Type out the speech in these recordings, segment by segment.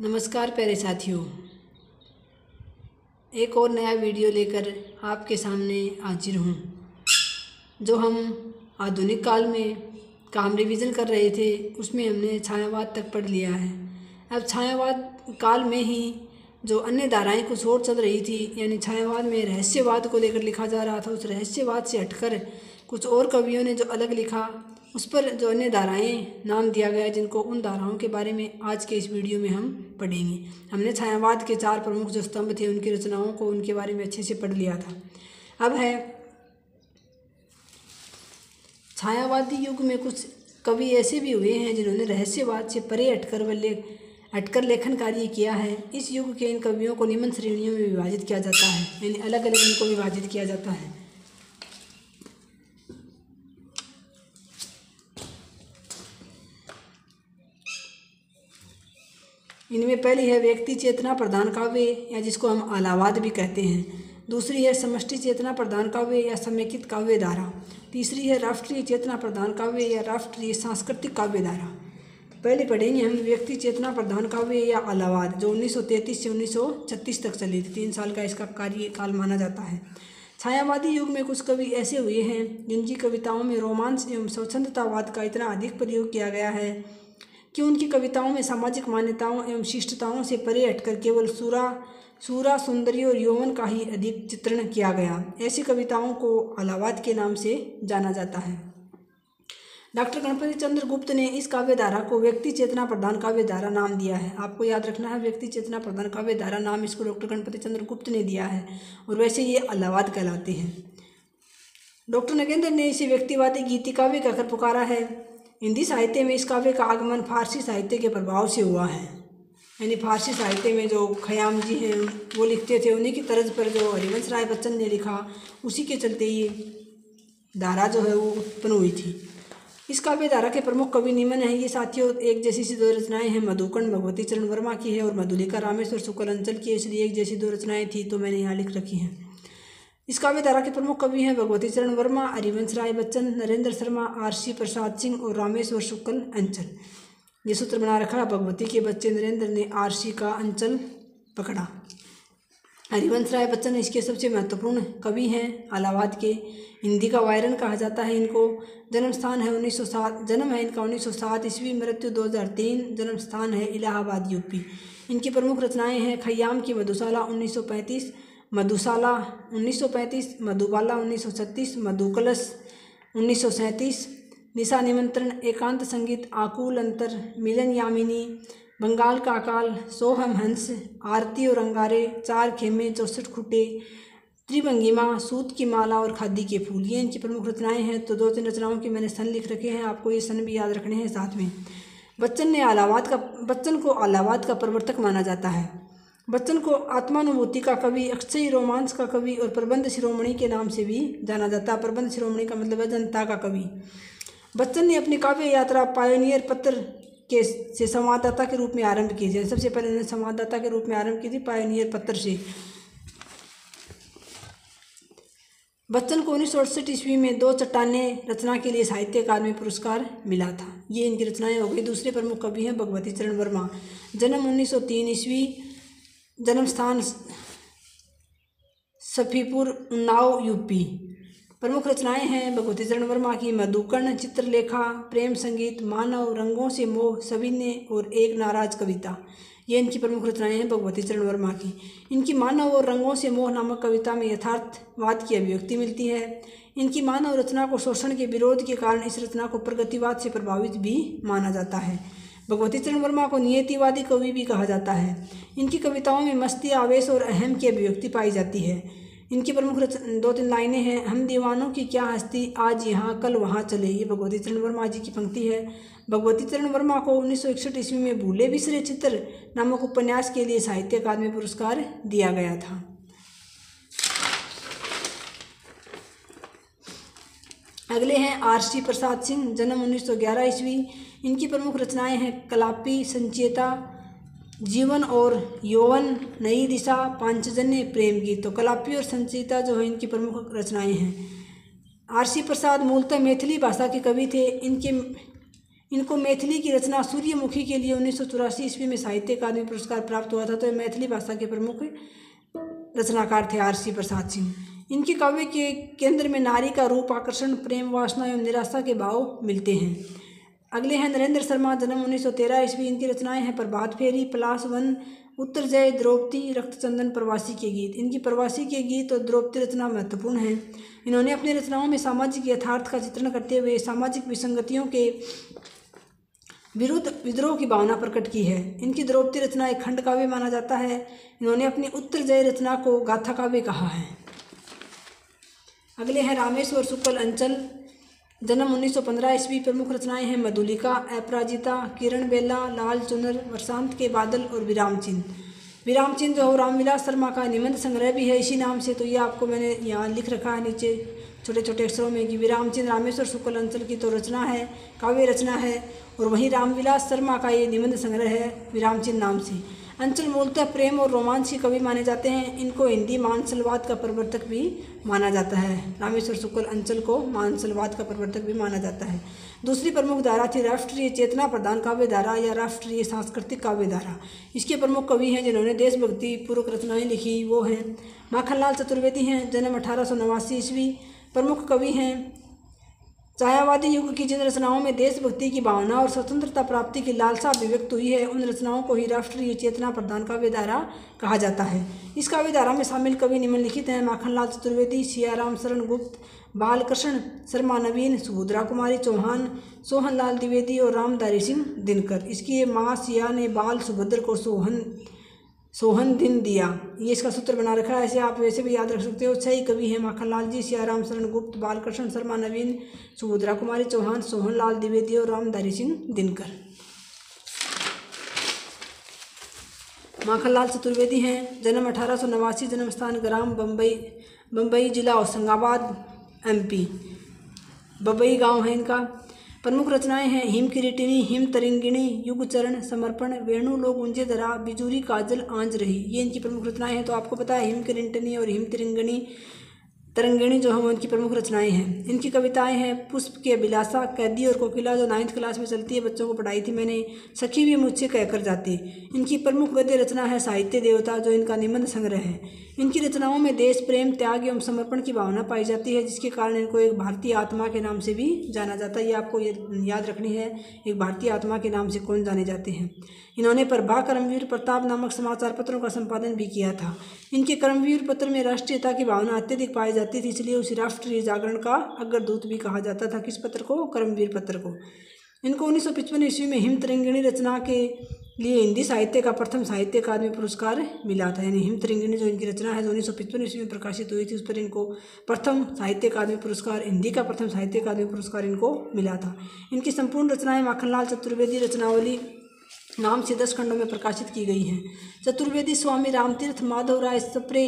नमस्कार प्यारे साथियों, एक और नया वीडियो लेकर आपके सामने हाजिर हूँ। जो हम आधुनिक काल में काम रिवीजन कर रहे थे उसमें हमने छायावाद तक पढ़ लिया है। अब छायावाद काल में ही जो अन्य धाराएं कुछ और चल रही थी, यानी छायावाद में रहस्यवाद को लेकर लिखा जा रहा था, उस रहस्यवाद से हटकर कुछ और कवियों ने जो अलग लिखा उस पर जो अन्य धाराएं नाम दिया गया, जिनको उन धाराओं के बारे में आज के इस वीडियो में हम पढ़ेंगे। हमने छायावाद के 4 प्रमुख जो स्तंभ थे उनकी रचनाओं को, उनके बारे में अच्छे से पढ़ लिया था। अब है छायावादी युग में कुछ कवि ऐसे भी हुए हैं जिन्होंने रहस्यवाद से परे हटकर लेखन कार्य किया है। इस युग के इन कवियों को निम्न श्रेणियों में विभाजित किया जाता है, यानी अलग अलग इनको विभाजित किया जाता है। इनमें पहली है व्यक्ति चेतना प्रधान काव्य, या जिसको हम आलावाद भी कहते हैं। दूसरी है समष्टि चेतना प्रधान काव्य या समेकित काव्य धारा। तीसरी है राष्ट्रीय चेतना प्रधान काव्य या राष्ट्रीय सांस्कृतिक काव्य धारा। पहले पढ़ेंगे हम व्यक्ति चेतना प्रधान काव्य या आलावाद, जो 1933 से 1936 तक चली थी। 3 साल का इसका कार्यकाल माना जाता है। छायावादी युग में कुछ कवि ऐसे हुए हैं जिनकी कविताओं में रोमांस एवं स्वच्छंदतावाद का इतना अधिक प्रयोग किया गया है कि उनकी कविताओं में सामाजिक मान्यताओं एवं शिष्टताओं से परे हटकर केवल सूरा सौंदर्य और यौवन का ही अधिक चित्रण किया गया। ऐसी कविताओं को आलावाद के नाम से जाना जाता है। डॉक्टर गणपति चंद्र गुप्त ने इस काव्य धारा को व्यक्ति चेतना प्रधान काव्य धारा नाम दिया है। आपको याद रखना है, व्यक्ति चेतना प्रधान काव्य धारा नाम इसको डॉक्टर गणपति चंद्र गुप्त ने दिया है, और वैसे ये आलावाद कहलाते हैं। डॉक्टर नगेंद्र ने इसे व्यक्तिवादी गीति काव्य कहकर पुकारा है। हिंदी साहित्य में इस काव्य का आगमन फारसी साहित्य के प्रभाव से हुआ है, यानी फारसी साहित्य में जो खयाम जी हैं वो लिखते थे, उन्हीं की तर्ज पर जो हरिवंश राय बच्चन ने लिखा, उसी के चलते ये धारा जो है वो उत्पन्न हुई थी। इस काव्य धारा के प्रमुख कवि निम्न हैं। ये साथियों एक जैसी सी 2 रचनाएं हैं। मधुकर्ण भगवती चरण वर्मा की है और मधुलिका रामेश्वर शुक्ल अंचल की है, इसलिए एक जैसी 2 रचनाएं थी तो मैंने यहाँ लिख रखी हैं। इस काव्य धारा के प्रमुख कवि हैं भगवती चरण वर्मा, हरिवंश राय बच्चन, नरेंद्र शर्मा, आर.सी. प्रसाद सिंह और रामेश्वर शुक्ल अंचल। ये सूत्र बना रखा, भगवती के बच्चे नरेंद्र ने आर.सी. का अंचल पकड़ा। हरिवंश राय बच्चन इसके सबसे महत्वपूर्ण कवि हैं आलावाद के। हिंदी का वायरन कहा जाता है इनको। जन्म स्थान है 1907, जन्म है इनका 1907 ईस्वी, मृत्यु 2003, जन्म स्थान है इलाहाबाद यूपी। इनकी प्रमुख रचनाएं हैं खयाम की मधुशाला 1935, मधुशाला 1935, मधुबाला 1936, मधुकलश 1937, निशा निमंत्रण, एकांत संगीत, आकुल अंतर, मिलन यामिनी, बंगाल का अकाल, सोहम हंस, आरती और अंगारे, 4 खेमे, 64 खुटे, त्रिभंगिमा, सूत की माला और खादी के फूल। ये इनकी प्रमुख रचनाएं हैं। तो 2-3 रचनाओं के मैंने सन लिख रखे हैं, आपको ये सन भी याद रखने हैं साथ में। बच्चन को आलावाद का प्रवर्तक माना जाता है। बच्चन को आत्मानुभूति का कवि, अक्षय रोमांस का कवि और प्रबंध शिरोमणि के नाम से भी जाना जाता है। प्रबंध शिरोमणि का मतलब है जनता का कवि। बच्चन ने अपनी काव्य यात्रा पायोनियर पत्र से संवाददाता के रूप में आरंभ की थी। सबसे पहले उन्होंने संवाददाता के रूप में आरंभ की थी पायोनियर पत्र से। बच्चन को 1968 ईस्वी में 2 चट्टानें रचना के लिए साहित्य अकादमी पुरस्कार मिला था। ये इनकी रचनाएं हो गई। दूसरे प्रमुख कवि हैं भगवती चरण वर्मा। जन्म 1903 ईस्वी, जन्म स्थान सफीपुर, उन्नाव यूपी। प्रमुख रचनाएं हैं भगवती चरण वर्मा की मधुकर्ण, चित्रलेखा, प्रेम संगीत, मानव, रंगों से मोह, सविनय और एक नाराज कविता। ये इनकी प्रमुख रचनाएं हैं भगवती चरण वर्मा की। इनकी मानव और रंगों से मोह नामक कविता में यथार्थवाद की अभिव्यक्ति मिलती है। इनकी मानव रचना को शोषण के विरोध के कारण इस रचना को प्रगतिवाद से प्रभावित भी माना जाता है। भगवती चरण वर्मा को नियतिवादी कवि भी कहा जाता है। इनकी कविताओं में मस्ती, आवेश और अहम की अभिव्यक्ति पाई जाती है। इनकी प्रमुख 2-3 लाइनें हैं। हम दीवानों की क्या हस्ती, आज यहाँ कल वहाँ चले। ये भगवती चरण वर्मा जी की पंक्ति है। भगवती चरण वर्मा को 1961 ईस्वी में भूले बिसरे चित्र नामक उपन्यास के लिए साहित्य अकादमी पुरस्कार दिया गया था। अगले हैं आर.सी. प्रसाद सिंह, जन्म 1911 ईस्वी। इनकी प्रमुख रचनाएं हैं कलापी, संचेता, जीवन और यौवन, नई दिशा, पांचजन्य, प्रेम गीत। तो कलापी और संचेता जो है इनकी प्रमुख रचनाएं हैं। आर.सी. प्रसाद मूलतः मैथिली भाषा के कवि थे। इनको मैथिली की रचना सूर्यमुखी के लिए 1984 ईस्वी में साहित्य अकादमी पुरस्कार प्राप्त हुआ था। तो ये मैथिली भाषा के प्रमुख रचनाकार थे आर.सी. प्रसाद सिंह। इनके काव्य के केंद्र में नारी का रूप, आकर्षण, प्रेम, वासना एवं निराशा के भाव मिलते हैं। अगले हैं नरेंद्र शर्मा, जन्म 1913 ईस्वी। इनकी रचनाएं हैं प्रभात फेरी, पलाश वन, उत्तर जय, द्रौपदी, रक्तचंदन, प्रवासी के गीत। इनकी प्रवासी के गीत और द्रौपदी रचना महत्वपूर्ण है। इन्होंने अपनी रचनाओं में सामाजिक यथार्थ का चित्रण करते हुए सामाजिक विसंगतियों के विरुद्ध विद्रोह की भावना प्रकट की है। इनकी द्रौपदी रचना एक खंड काव्य माना जाता है। इन्होंने अपनी उत्तर जय रचना को गाथा काव्य कहा है। अगले हैं रामेश्वर शुक्ल अंचल, जन्म 1915 ईस्वी। प्रमुख रचनाएं हैं मधुलिका, अपराजिता, किरण बेला, लाल चुनर, वसंत के बादल और विराम चिन्ह। विराम चिन्ह जो रामविलास शर्मा का निबंध संग्रह भी है इसी नाम से। तो ये आपको मैंने यहाँ लिख रखा है नीचे छोटे छोटे अक्षरों में कि विराम चिन्ह रामेश्वर शुक्ल अंचल की तो रचना है, काव्य रचना है, और वहीं रामविलास शर्मा का ये निबंध संग्रह है विराम चिन्ह नाम से। अंचल मूलतः प्रेम और रोमांच के कवि माने जाते हैं। इनको हिंदी मानसलवाद का प्रवर्तक भी माना जाता है। रामेश्वर शुक्ल अंचल को मानसलवाद का प्रवर्तक भी माना जाता है। दूसरी प्रमुख धारा थी राष्ट्रीय चेतना प्रधान काव्य धारा या राष्ट्रीय सांस्कृतिक काव्य धारा। इसके प्रमुख कवि हैं जिन्होंने देशभक्ति पूर्वक रचनाएं लिखी, वो हैं माखनलाल चतुर्वेदी हैं, जन्म 1889 ईस्वी। प्रमुख कवि हैं। छायावादी युग की जिन रचनाओं में देशभक्ति की भावना और स्वतंत्रता प्राप्ति की लालसा अभिव्यक्त हुई है, उन रचनाओं को ही राष्ट्रीय चेतना प्रधान काव्य धारा कहा जाता है। इस काव्य धारा में शामिल कवि निम्नलिखित हैं: माखनलाल चतुर्वेदी, सियाराम शरण गुप्त, बालकृष्ण शर्मा नवीन, सुभद्रा कुमारी चौहान, सोहनलाल द्विवेदी और रामधारी सिंह दिनकर। इसकी माँ सिया ने बाल सुभद्र को सोहन दिन दिया, ये इसका सूत्र बना रखा है। ऐसे आप वैसे भी याद रख सकते हो। 6 कवि हैं: माखनलाल जी, सियाराम शरण गुप्त, बालकृष्ण शर्मा नवीन, सुभद्रा कुमारी चौहान, सोहनलाल द्विवेदी और रामधारी सिंह दिनकर। माखनलाल चतुर्वेदी हैं, जन्म 1889, जन्म स्थान ग्राम बम्बई, जिला होशंगाबाद, MP। बम्बई गांव है इनका। प्रमुख रचनाएं हैं हिम किरीटिनी, हिम तरिंगिणी, युग चरण, समर्पण, वेणु लोग उंजे धरा, बिजूरी काजल आंज रही। ये इनकी प्रमुख रचनाएं हैं। तो आपको पता है हिम किरीटिनी और हिम तरंगिणी जो हैं उनकी प्रमुख रचनाएं हैं। इनकी कविताएं हैं पुष्प की अभिलाषा, कैदी और कोकिला जो 9th क्लास में चलती है, बच्चों को पढ़ाई थी मैंने, सखी भी मुझसे कहकर जाती। इनकी प्रमुख गद्य रचना है साहित्य देवता जो इनका निबंध संग्रह है। इनकी रचनाओं में देश प्रेम, त्याग एवं समर्पण की भावना पाई जाती है, जिसके कारण इनको एक भारतीय आत्मा के नाम से भी जाना जाता है। ये आपको याद रखनी है, एक भारतीय आत्मा के नाम से कौन जाने जाते हैं। इन्होंने प्रभा कर्मवीर प्रताप नामक समाचार पत्रों का संपादन भी किया था। इनके कर्मवीर पत्र में राष्ट्रीयता की भावना अत्यधिक पाई जाती थी, इसलिए उसे राष्ट्रीय जागरण का अग्रदूत भी कहा जाता था। किस पत्र को? कर्मवीर पत्र को। इनको 1955 ईस्वी में हिम तरिंगिणी रचना के लिए हिंदी साहित्य का प्रथम साहित्य अकादमी पुरस्कार मिला था। यानी हिम तरिंगिणी जो इनकी रचना है जो 1955 ईस्वी में प्रकाशित हुई थी, उस पर इनको प्रथम साहित्य अकादमी पुरस्कार, हिंदी का प्रथम साहित्य अकादमी पुरस्कार इनको मिला था। इनकी संपूर्ण रचनाएं माखनलाल चतुर्वेदी रचनावली नाम से 10 खंडों में प्रकाशित की गई हैं। चतुर्वेदी स्वामी रामतीर्थ, माधव राय सप्रे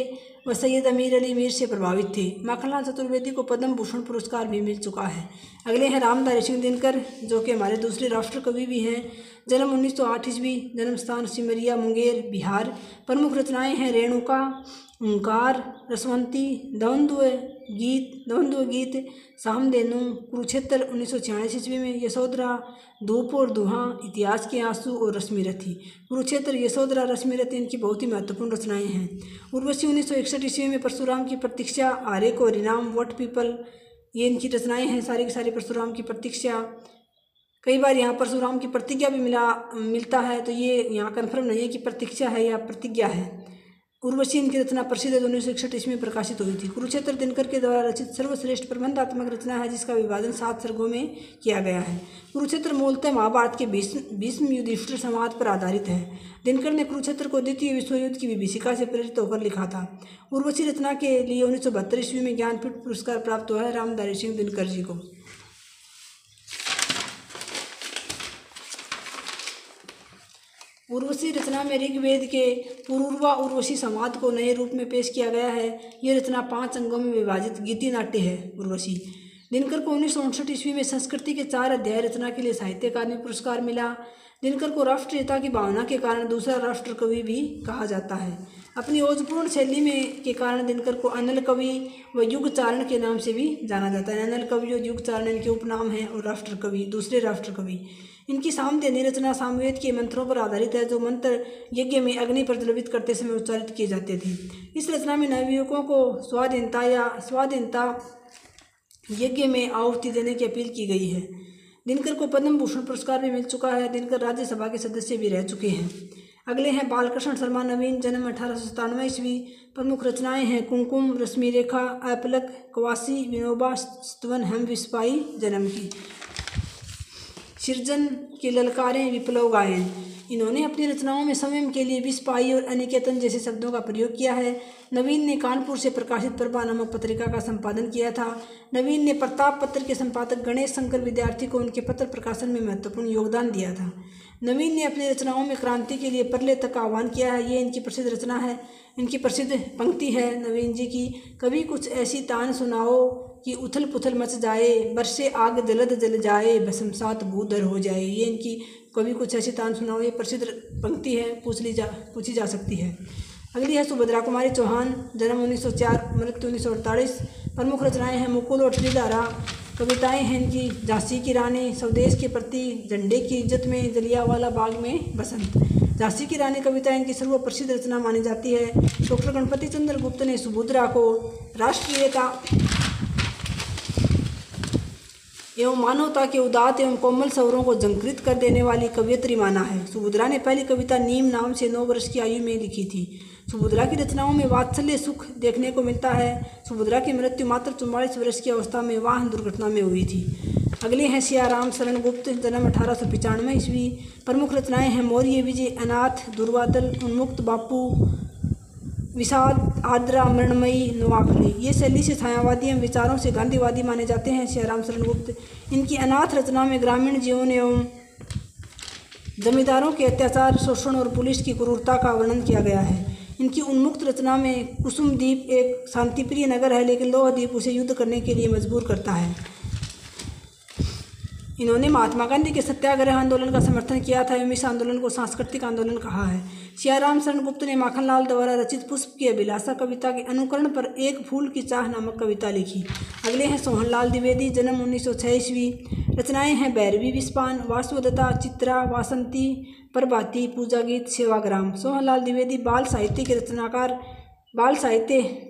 व सैयद अमीर अली मीर से प्रभावित थे। माखनलाल चतुर्वेदी को पद्म भूषण पुरस्कार भी मिल चुका है। अगले हैं रामधारी सिंह दिनकर, जो कि हमारे दूसरे राष्ट्र कवि भी हैं। जन्म 1908 ईस्वी, जन्म स्थान सिमरिया मुंगेर बिहार। प्रमुख रचनाएं हैं रेणुका, ओंकार, रसवंती, द्वंद्व गीत, सामधेनु, कुरुक्षेत्र 1946 ईस्वी में, यशोधरा, धूप और धुआं, इतिहास के आंसू और रश्मिरथी। कुरुक्षेत्र, यशोधरा, रश्मिरथी इनकी बहुत ही महत्वपूर्ण रचनाएं हैं। उर्वशी 1961 ईस्वी में, परशुराम की प्रतीक्षा, आर्य को हरिनाम, वट पीपल, ये इनकी रचनाएं हैं सारी की सारी। परशुराम की प्रतीक्षा, कई बार यहाँ परशुराम की प्रतिज्ञा भी मिलता है, तो ये यहाँ कन्फर्म नहीं है कि प्रतीक्षा है या प्रतिज्ञा है। उर्वशी इनकी रचना प्रसिद्ध 1961 ईस्वी में प्रकाशित हुई थी। कुरुक्षेत्र दिनकर के द्वारा रचित सर्वश्रेष्ठ प्रबंधात्मक रचना है, जिसका विभाजन 7 सर्गों में किया गया है। कुरुक्षेत्र मूलतः महाभारत के भीष्म युधिष्ठिर संवाद पर आधारित है। दिनकर ने कुरुक्षेत्र को द्वितीय विश्व युद्ध की विभीषिका से प्रेरित होकर लिखा था। उर्वशी रचना के लिए 1972 ईस्वी में ज्ञानपीठ पुरस्कार प्राप्त हुआ है रामधारी सिंह दिनकर जी को। उर्वशी रचना में ऋग्वेद के पूर्वा उर्वशी संवाद को नए रूप में पेश किया गया है। ये रचना 5 अंगों में विभाजित गीति नाट्य है। उर्वशी दिनकर को 1959 ईस्वी में संस्कृति के 4 अध्याय रचना के लिए साहित्य अकादमी पुरस्कार मिला। दिनकर को राष्ट्रीयता की भावना के कारण दूसरा राष्ट्र कवि भी कहा जाता है। अपनी ओजपूर्ण शैली में के कारण दिनकर को अनल कवि व युग चारण के नाम से भी जाना जाता है। अनल कवि और युग चारण इनके उपनाम हैं और राष्ट्र कवि, दूसरे राष्ट्र कवि। इनकी सामवेदी रचना सामवेद के मंत्रों पर आधारित है, जो मंत्र यज्ञ में अग्नि प्रज्वलित करते समय उच्चारित किए जाते थे। इस रचना में नवयुवकों को स्वाधीनता यज्ञ में आहुति देने की अपील की गई है। दिनकर को पद्म भूषण पुरस्कार भी मिल चुका है। दिनकर राज्यसभा के सदस्य भी रह चुके हैं। अगले हैं बालकृष्ण शर्मा नवीन, जन्म 1897 ईस्वी। प्रमुख रचनाएं हैं कुमकुम, रश्मि रेखा, अपलक, कवासी, विनोबा, स्तवन, हम विस्पाई, जन्म की, सृजन की ललकारें, विप्लव गायन। इन्होंने अपनी रचनाओं में संयम के लिए विस्पाई और अनिकेतन जैसे शब्दों का प्रयोग किया है। नवीन ने कानपुर से प्रकाशित प्रभा नामक पत्रिका का संपादन किया था। नवीन ने प्रताप पत्र के संपादक गणेश शंकर विद्यार्थी को उनके पत्र प्रकाशन में महत्वपूर्ण योगदान दिया था। नवीन ने अपनी रचनाओं में क्रांति के लिए परले तक का आह्वान किया है। ये इनकी प्रसिद्ध रचना है। इनकी प्रसिद्ध पंक्ति है नवीन जी की, कभी कुछ ऐसी तान सुनाओ कि उथल पुथल मच जाए, बरसे आग जलद जल जाए, भस्मसात भूधर हो जाए। ये इनकी कभी कुछ ऐसी तान सुनाओ ये प्रसिद्ध पंक्ति है, पूछी जा सकती है। अगली है सुभद्रा कुमारी चौहान, जन्म 1904, मृत्यु 1948। प्रमुख रचनाएं हैं मुकुल और त्रिधारा। कविताएं हैं इनकी झांसी की रानी, स्वदेश के प्रति, झंडे की इज्जत में, जलियांवाला बाग में बसंत। झांसी की रानी कविता इनकी सर्वप्रसिद्ध रचना मानी जाती है। डॉक्टर गणपति चंद्र गुप्त ने सुभद्रा को राष्ट्रीयता एवं मानवता के उदात्त एवं कोमल स्वरों को झंकृत कर देने वाली कवयित्री माना है। सुभद्रा ने पहली कविता नीम नाम से 9 वर्ष की आयु में लिखी थी। सुभद्रा की रचनाओं में वात्सल्य सुख देखने को मिलता है। सुभद्रा की मृत्यु मात्र 44 वर्ष की अवस्था में वाहन दुर्घटना में हुई थी। अगले हैं सियाराम शरण गुप्त, जन्म 1895 ईस्वी। प्रमुख रचनाएं हैं मौर्य विजय, अनाथ, दुर्वादल, उन्मुक्त बापू, विषाद, आर्द्रा, मृणमयी, नवाखली। ये शैली से छायावादी एवं विचारों से गांधीवादी माने जाते हैं सियाराम शरण गुप्त। इनकी अनाथ रचना में ग्रामीण जीवन एवं जमींदारों के अत्याचार, शोषण और पुलिस की क्रूरता का वर्णन किया गया है। इनकी उन्मुक्त रचना में कुसुमद्वीप एक शांतिप्रिय नगर है, लेकिन लोहद्वीप उसे युद्ध करने के लिए मजबूर करता है। इन्होंने महात्मा गांधी के सत्याग्रह आंदोलन का समर्थन किया था एवं इस आंदोलन को सांस्कृतिक आंदोलन कहा है। सियाराम शरण गुप्त ने माखनलाल द्वारा रचित पुष्प की अभिलाषा कविता के अनुकरण पर एक फूल की चाह नामक कविता लिखी। अगले हैं सोहनलाल द्विवेदी, जन्म 1906 ईस्वी। रचनाएं हैं भैरवी विस्पान, वासवदत्ता, चित्रा, वासंती, प्रभाती, पूजा गीत, सेवाग्राम। सोहनलाल द्विवेदी बाल साहित्य के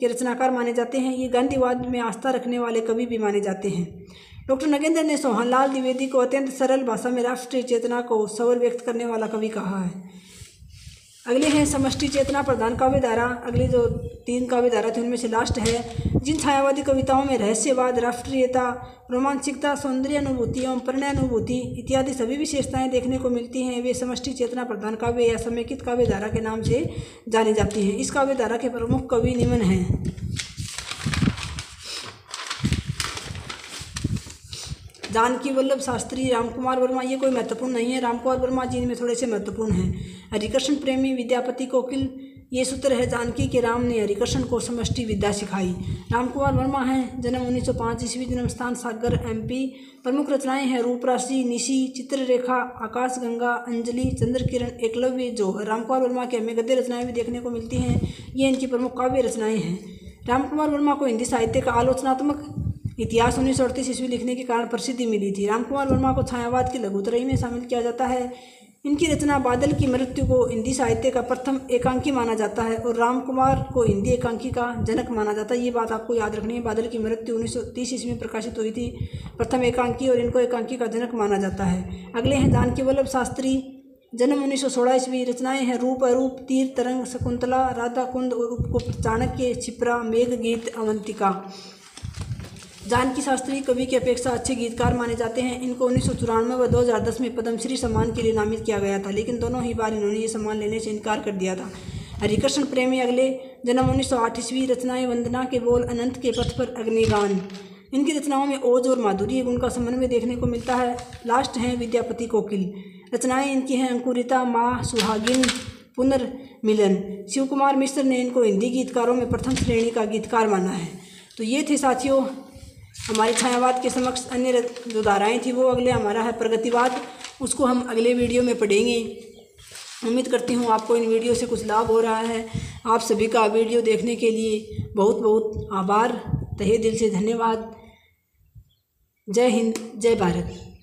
रचनाकार माने जाते हैं। ये गांधीवाद में आस्था रखने वाले कवि भी माने जाते हैं। डॉक्टर नगेंद्र ने सोहनलाल द्विवेदी को अत्यंत सरल भाषा में राष्ट्रीय चेतना को सवर व्यक्त करने वाला कवि कहा है। अगले हैं समष्टि चेतना प्रधान काव्य धारा। अगली जो 3 काव्य धारा थी उनमें से लास्ट है। जिन छायावादी कविताओं में रहस्यवाद, राष्ट्रीयता, रोमांचिकता, सौंदर्य अनुभूति एवं प्रणयानुभूति इत्यादि सभी विशेषताएं देखने को मिलती हैं, वे समष्टि चेतना प्रधान काव्य या समेकित काव्य धारा के नाम से जानी जाती हैं। इस काव्य धारा के प्रमुख कवि निम्न हैं। जानकी वल्लभ शास्त्री, रामकुमार वर्मा, ये कोई महत्वपूर्ण नहीं है। रामकुमार वर्मा जी इनमें थोड़े से महत्वपूर्ण हैं। हरिकृष्ण प्रेमी, विद्यापति कोकिल, ये सूत्र है जानकी के राम ने हरिकृष्ण को समष्टि विद्या सिखाई। रामकुमार वर्मा हैं, जन्म 1905 ईस्वी, जन्म स्थान सागर, MP। प्रमुख रचनाएं हैं रूपराशि, निशी, चित्ररेखा, आकाशगंगा, अंजलि, चंद्रकिरण, एकलव्य, जौहर। रामकुमार वर्मा के हमें गद्य रचनाएं भी देखने को मिलती हैं। ये इनकी प्रमुख काव्य रचनाएं हैं। रामकुमार वर्मा को हिंदी साहित्य का आलोचनात्मक इतिहास 1938 ईस्वी लिखने के कारण प्रसिद्धि मिली थी। रामकुमार वर्मा को छायावाद की लघुत्रयी में शामिल किया जाता है। इनकी रचना बादल की मृत्यु को हिंदी साहित्य का प्रथम एकांकी माना जाता है और रामकुमार को हिंदी एकांकी का जनक माना जाता है। ये बात आपको याद रखनी है। बादल की मृत्यु 1930 ईस्वी में प्रकाशित हुई थी, प्रथम एकांकी, और इनको एकांकी का जनक माना जाता है। अगले हैं जानकी वल्लभ शास्त्री, जन्म 1916 ईस्वी। रचनाएं हैं रूप अरूप, तीर तरंग, शकुंतला, राधा कुंद और उपगुप्त, चाणक्य, क्षिप्रा, मेघगीत, अवंतिका। जानकी शास्त्री कवि की अपेक्षा अच्छे गीतकार माने जाते हैं। इनको 1994 व 2010 में पद्मश्री सम्मान के लिए नामित किया गया था, लेकिन दोनों ही बार इन्होंने ये सम्मान लेने से इनकार कर दिया था। हरिकृष्ण प्रेमी अगले, जन्म 1908 ईस्वी। रचनाएं वंदना के बोल, अनंत के पथ पर, अग्निगान। इनकी रचनाओं में ओज और माधुरी गुण का समन्वय देखने को मिलता है। लास्ट हैं विद्यापति कोकिल। रचनाएं इनकी हैं अंकुरिता, माँ, सुहागिन, पुनर्मिलन। शिव कुमार मिश्र ने इनको हिंदी गीतकारों में प्रथम श्रेणी का गीतकार माना है। तो ये थे साथियों हमारे छायावाद के समक्ष अन्य जो धाराएँ थी वो। अगले हमारा है प्रगतिवाद, उसको हम अगले वीडियो में पढ़ेंगे। उम्मीद करती हूँ आपको इन वीडियो से कुछ लाभ हो रहा है। आप सभी का वीडियो देखने के लिए बहुत बहुत आभार, तहे दिल से धन्यवाद। जय हिंद, जय भारत।